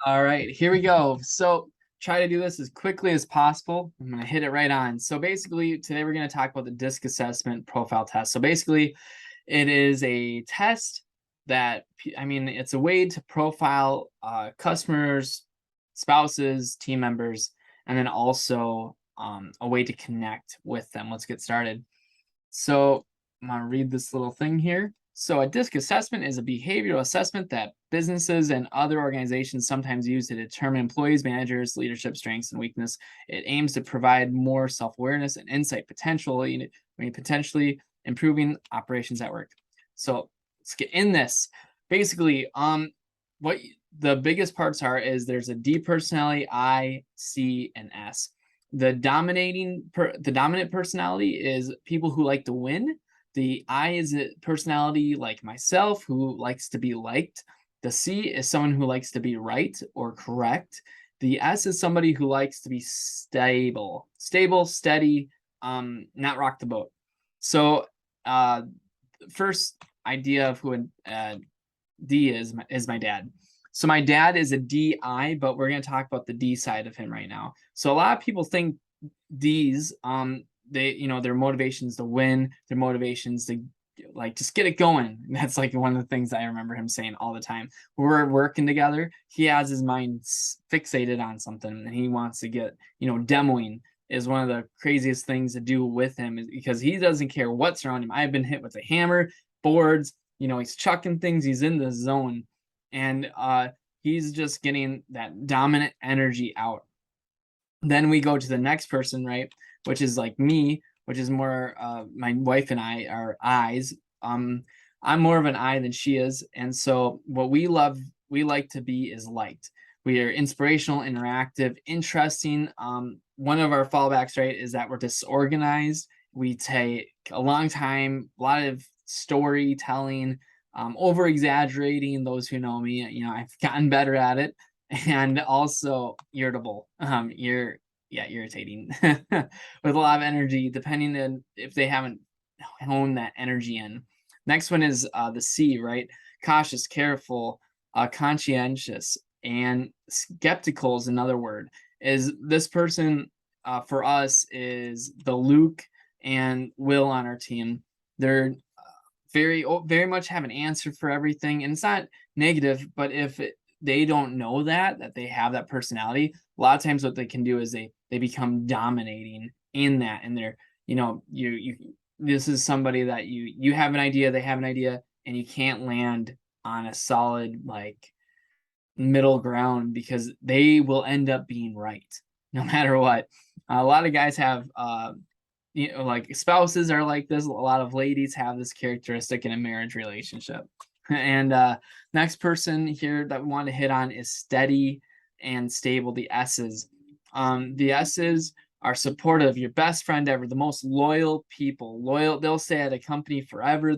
All right, here we go. So try to do this as quickly as possible. I'm going to hit it right on. So basically, today we're going to talk about the DISC assessment profile test. So basically, it is a test that, it's a way to profile customers, spouses, team members, and then also a way to connect with them. Let's get started. So I'm going to read this little thing here. So a DISC assessment is a behavioral assessment that businesses and other organizations sometimes use to determine employees, managers, leadership strengths, and weakness. It aims to provide more self-awareness and insight, potentially improving operations at work. So let's get in this. Basically, what the biggest parts are is there's a D personality, I, C, and S. The dominant personality is people who like to win. The I is a personality like myself who likes to be liked. The C is someone who likes to be right or correct. The S is somebody who likes to be stable, steady, not rock the boat. So, first idea of who D is my dad. So my dad is a DI, but we're going to talk about the D side of him right now. So a lot of people think D's, their motivations to win, their motivations to like just get it going. That's like one of the things I remember him saying all the time. We're working together. He has his mind fixated on something and he wants to get, demoing is one of the craziest things to do with him because he doesn't care what's around him. I've been hit with a hammer, boards, he's chucking things, he's in the zone. And he's just getting that dominant energy out. Then we go to the next person, right? Which is like me, which is more my wife and I are I's. I'm more of an I than she is. And so what we like to be is liked. We are inspirational, interactive, interesting. One of our fallbacks, right, is that we're disorganized. We take a long time, a lot of storytelling, over exaggerating. Those who know me, I've gotten better at it, and also irritable. Irritating with a lot of energy, depending on if they haven't honed that energy in. Next one is the C, right? Cautious, careful, conscientious, and skeptical is another word. Is this person for us is the Luke and Will on our team. They're very much have an answer for everything, and it's not negative, but if they don't know that they have that personality, a lot of times what they can do is they become dominating in that, and they're you this is somebody that you have an idea, they have an idea, and you can't land on a solid like middle ground because they will end up being right no matter what. A lot of guys have like spouses are like this. A lot of ladies have this characteristic in a marriage relationship. And next person here that we want to hit on is steady and stable, the S's. The S's are supportive, your best friend ever, the most loyal people. Loyal, they'll stay at a company forever.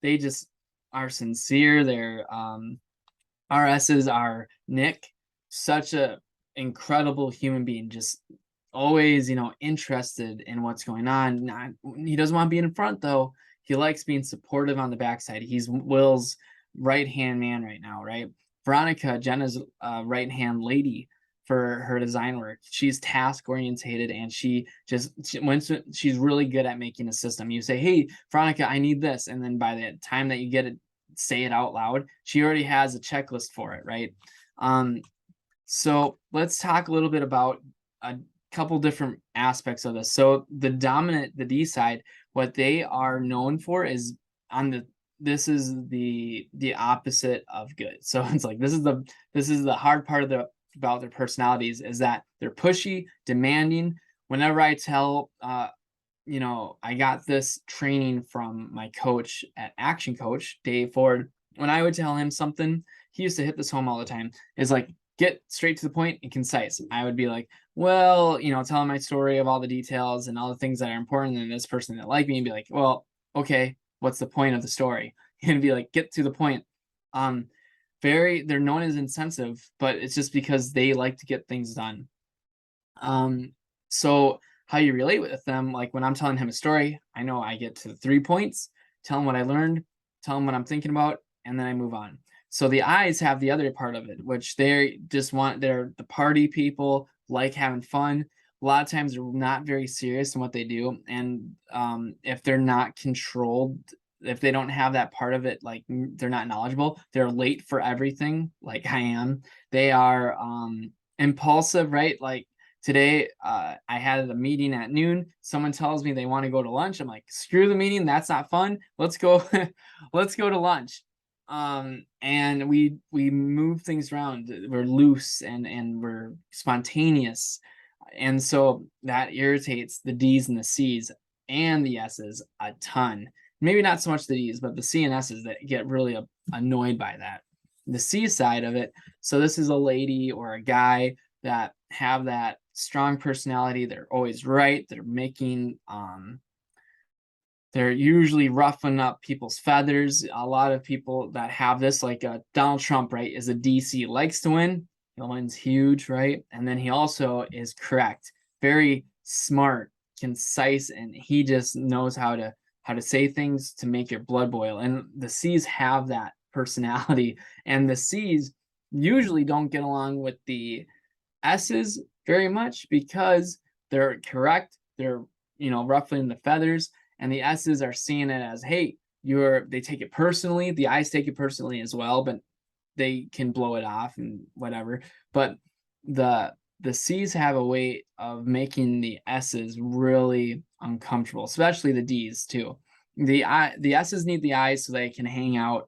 They just are sincere. They're our S's are Nick, such a incredible human being, just always, interested in what's going on. He doesn't want to be in front though. He likes being supportive on the backside. He's Will's right hand man right now, right? Veronica, Jenna's right hand lady for her design work. She's task orientated and she's really good at making a system. You say, "Hey, Veronica, I need this," and then by the time that you get it, say it out loud, she already has a checklist for it, right? So let's talk a little bit about a couple different aspects of this. So the D side, what they are known for is this is the opposite of good. So it's like this is the hard part about their personalities is that they're pushy, demanding. Whenever I tell I got this training from my coach at Action Coach, Dave Ford. When I would tell him something, he used to hit this home all the time. Is like, get straight to the point and concise. I would be like, well, telling my story of all the details and all the things that are important, and this person that liked me, and be like, well, okay, what's the point of the story? And be like, get to the point. They're known as insensitive, but it's just because they like to get things done. So how you relate with them, like when I'm telling him a story, I know I get to the 3 points, tell him what I learned, tell him what I'm thinking about, and then I move on. So the I's have the other part of it, which they're the party people, like having fun. A lot of times they're not very serious in what they do, and if they're not controlled, if they don't have that part of it, like they're not knowledgeable, they're late for everything, like I am. They are impulsive, right? Like today, I had a meeting at noon. Someone tells me they want to go to lunch. I'm like, screw the meeting. That's not fun. Let's go. Let's go to lunch. And we move things around. We're loose and we're spontaneous. And so that irritates the D's and the C's and the S's a ton. Maybe not so much the D's, but the C and S's that get really annoyed by that. The C side of it. So this is a lady or a guy that have that strong personality. They're always right. They're usually roughing up people's feathers. A lot of people that have this, like Donald Trump, right, is a DC, likes to win. He wins huge, right? And then he also is correct, very smart, concise, and he just knows how to say things to make your blood boil. And the C's have that personality, and the C's usually don't get along with the S's very much because they're correct. They're ruffling the feathers, and the S's are seeing it as, hey, they take it personally. The I's take it personally as well, but they can blow it off and whatever. But the C's have a way of making the S's really uncomfortable, especially the D's too. The S's need the I's so they can hang out.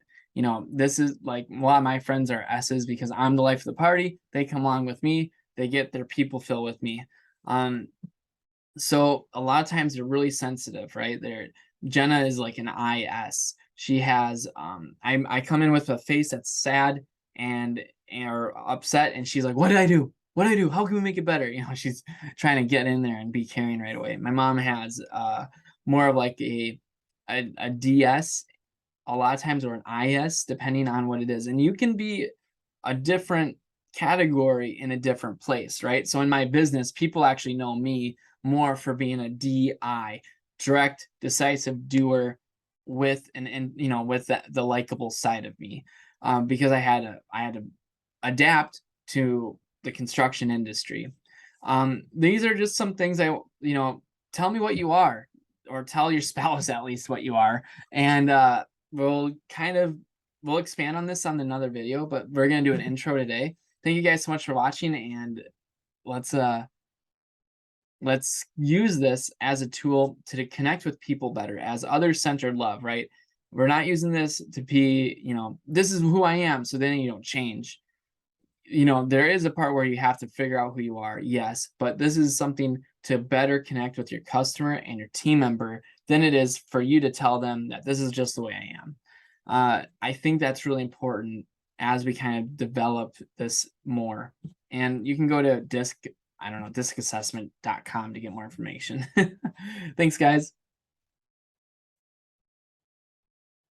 This is like a lot of my friends are S's because I'm the life of the party. They come along with me. They get their people fill with me. So a lot of times they're really sensitive, right? Jenna is like an IS. She has I come in with a face that's sad or upset, and she's like, what did I do? What did I do? How can we make it better? She's trying to get in there and be caring right away. My mom has more of like a DS a lot of times, or an IS, depending on what it is. And you can be a different category in a different place, right? So in my business, people actually know me more for being a DI, direct, decisive doer, with with the likable side of me, because I had to adapt to the construction industry. These are just some things tell me what you are, or tell your spouse at least what you are, and we'll expand on this on another video, but we're gonna do an intro today. Thank you guys so much for watching, and let's use this as a tool to connect with people better, as other-centered love, right? We're not using this to be, this is who I am, so then you don't change. There is a part where you have to figure out who you are, yes, but this is something to better connect with your customer and your team member than it is for you to tell them that this is just the way I am. I think that's really important as we kind of develop this more. And you can go to discassessment.com to get more information. Thanks, guys.